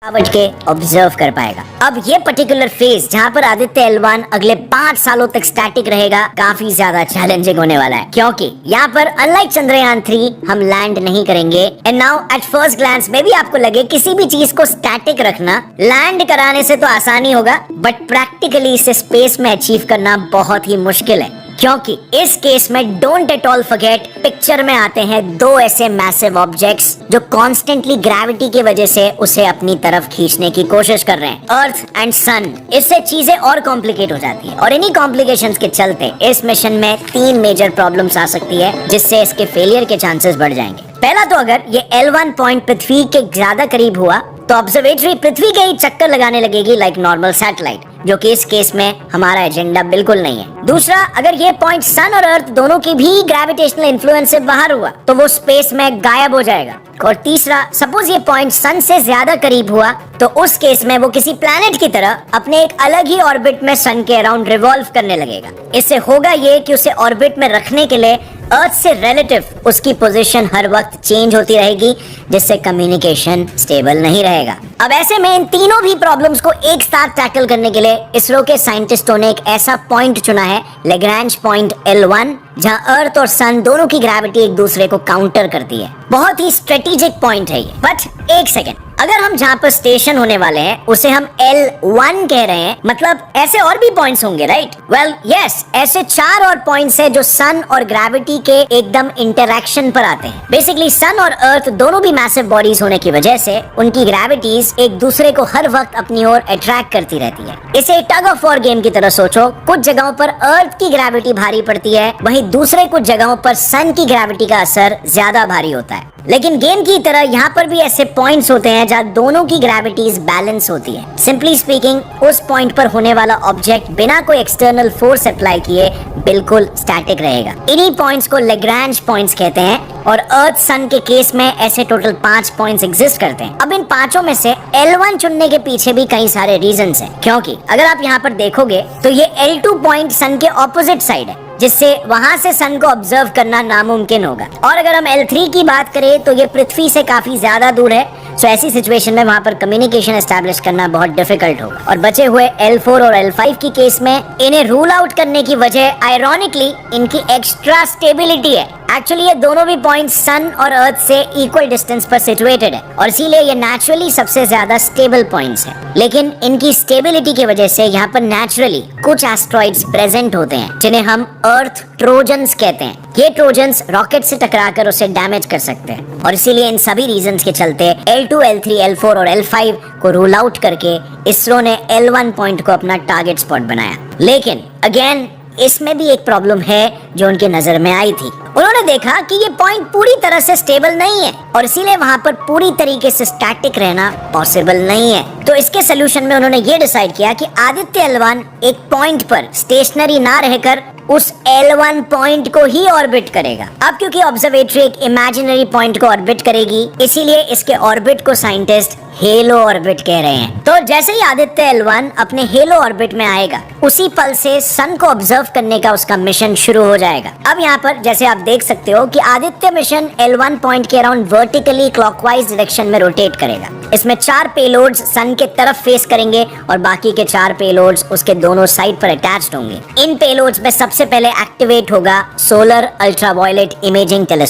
Out के observe कर पाएगा। अब ये पर्टिकुलर फेज जहाँ पर आदित्य L1 अगले 5 सालों तक स्टैटिक रहेगा काफी ज्यादा चैलेंजिंग होने वाला है, क्योंकि यहाँ पर अनलाइक चंद्रयान 3 हम लैंड नहीं करेंगे। And now at first glance में भी आपको लगे किसी भी चीज को स्टैटिक रखना लैंड कराने से तो आसानी होगा, बट प्रैक्टिकली इसे स्पेस में अचीव करना बहुत ही मुश्किल है, क्योंकि इस केस में don't at all forget picture में आते हैं दो ऐसे मैसिव ऑब्जेक्ट्स जो कॉन्स्टेंटली ग्रेविटी की वजह से उसे अपनी तरफ खींचने की कोशिश कर रहे हैं, अर्थ एंड सन। इससे चीजें और कॉम्प्लिकेट हो जाती है और इन्हीं कॉम्प्लिकेशंस के चलते इस मिशन में 3 मेजर प्रॉब्लम्स आ सकती है, जिससे इसके फेलियर के चांसेस बढ़ जाएंगे। पहला तो अगर ये L1 पॉइंट पृथ्वी के ज्यादा करीब हुआ तो ऑब्जर्वेटरी पृथ्वी के ही चक्कर लगाने लगेगी लाइक नॉर्मल सैटेलाइट, जो कि इस केस में हमारा एजेंडा बिल्कुल नहीं है। दूसरा, अगर ये पॉइंट सन और अर्थ दोनों की भी ग्रेविटेशनल इन्फ्लुएंस से बाहर हुआ तो वो स्पेस में गायब हो जाएगा। और तीसरा, सपोज ये पॉइंट सन से ज्यादा करीब हुआ तो उस केस में वो किसी प्लैनेट की तरह अपने एक अलग ही ऑर्बिट में सन के अराउंड रिवॉल्व करने लगेगा। इससे होगा ये कि उसे ऑर्बिट में रखने के लिए अर्थ से रिलेटिव उसकी पोजीशन हर वक्त चेंज होती रहेगी, जिससे कम्युनिकेशन स्टेबल नहीं रहेगा। अब ऐसे में इन तीनों भी प्रॉब्लम्स को एक साथ टैकल करने के लिए इसरो के साइंटिस्टों ने एक ऐसा पॉइंट चुना है, लैग्रैंज पॉइंट L1, जहां अर्थ और सन दोनों की ग्रेविटी एक दूसरे को काउंटर करती है। बहुत ही स्ट्रेटेजिक पॉइंट है ये। बट एक सेकेंड, अगर हम जहाँ पर स्टेशन होने वाले हैं उसे हम L1 कह रहे हैं, मतलब ऐसे और भी पॉइंट्स होंगे, राइट? वेल यस, ऐसे 4 और पॉइंट्स है जो सन और ग्रेविटी के एकदम इंटरैक्शन पर आते हैं। बेसिकली सन और अर्थ दोनों भी मैसिव बॉडीज होने की वजह से उनकी ग्रेविटीज एक दूसरे को हर वक्त अपनी ओर अट्रैक्ट करती रहती है। इसे टग ऑफ वॉर गेम की तरह सोचो। कुछ जगहों पर अर्थ की ग्रेविटी भारी पड़ती है, वहीं दूसरे कुछ जगहों पर सन की ग्रेविटी का असर ज्यादा भारी होता है। लेकिन गेम की तरह यहाँ पर भी ऐसे पॉइंट्स होते हैं जहाँ दोनों की ग्रेविटीज बैलेंस होती है। सिंपली स्पीकिंग, उस पॉइंट पर होने वाला ऑब्जेक्ट बिना कोई एक्सटर्नल फोर्स अप्लाई किए बिल्कुल स्टैटिक रहेगा। इन्हीं पॉइंट्स को लैग्रैंज पॉइंट्स कहते हैं और अर्थ सन के केस में ऐसे टोटल 5 पॉइंट्स एग्जिस्ट करते हैं। अब इन पांचों में से L1 चुनने के पीछे भी कई सारे रीजंस हैं, क्योंकि अगर आप यहाँ पर देखोगे तो ये L2 पॉइंट सन के ऑपोजिट साइड है, जिससे वहां से सन को ऑब्जर्व करना नामुमकिन होगा। और अगर हम L3 की बात करें तो ये पृथ्वी से काफी ज्यादा दूर है, सो ऐसी सिचुएशन में वहां पर कम्युनिकेशन एस्टैब्लिश करना बहुत डिफिकल्ट होगा। और बचे हुए L4 और L5 की केस में इन्हें रूल आउट करने की वजह आयरॉनिकली इनकी एक्स्ट्रा स्टेबिलिटी है। एक्चुअली ये दोनों भी पॉइंट सन और अर्थ से इक्वल डिस्टेंस पर सिचुएटेड है और इसीलिए ये नेचुरली सबसे ज्यादा स्टेबल पॉइंट्स हैं। लेकिन इनकी स्टेबिलिटी की वजह से यहाँ पर नेचुरली कुछ एस्ट्रॉइड्स प्रेजेंट होते हैं जिन्हें हम अर्थ ट्रोजन्स कहते हैं। ये ट्रोजन्स रॉकेट से टकराकर उसे डैमेज कर सकते हैं और इसीलिए इन सभी रीजंस के चलते L2, L3, L4 और L5 को रूल आउट करके इसरो ने L1 पॉइंट को अपना टारगेट स्पॉट बनाया। लेकिन अगेन इसमें भी एक प्रॉब्लम है जो उनके नजर में आई थी। उन्होंने देखा कि ये पॉइंट पूरी तरह से स्टेबल नहीं है और इसीलिए वहां पर पूरी तरीके से स्टैटिक रहना पॉसिबल नहीं है। तो इसके सोल्यूशन में उन्होंने ये डिसाइड किया कि आदित्य L1 एक पॉइंट पर स्टेशनरी ना रहकर उस L1 पॉइंट को ही ऑर्बिट करेगा। अब क्योंकि ऑब्जर्वेटरी एक इमेजिनरी पॉइंट को ऑर्बिट करेगी, इसीलिए इसके ऑर्बिट को साइंटिस्ट हेलो ऑर्बिट कह रहे हैं। तो जैसे ही आदित्य L1 अपने हेलो ऑर्बिट में आएगा, उसी पल से सन को ऑब्जर्व करने का उसका मिशन शुरू हो जाएगा। अब यहाँ पर जैसे आप देख सकते हो कि आदित्य मिशन L1 पॉइंट के अराउंड वर्टिकली क्लॉकवाइज डायरेक्शन में रोटेट करेगा। इसमें 4 पेलोड्स सन के तरफ फेस करेंगे और बाकी के 4 पेलोड्स उसके दोनों साइड पर अटैच्ड होंगे। इन पेलोड्स में सबसे पहले एक्टिवेट होगा सोलर अल्ट्रावायलेट इमेजिंग टेलीस्कोप।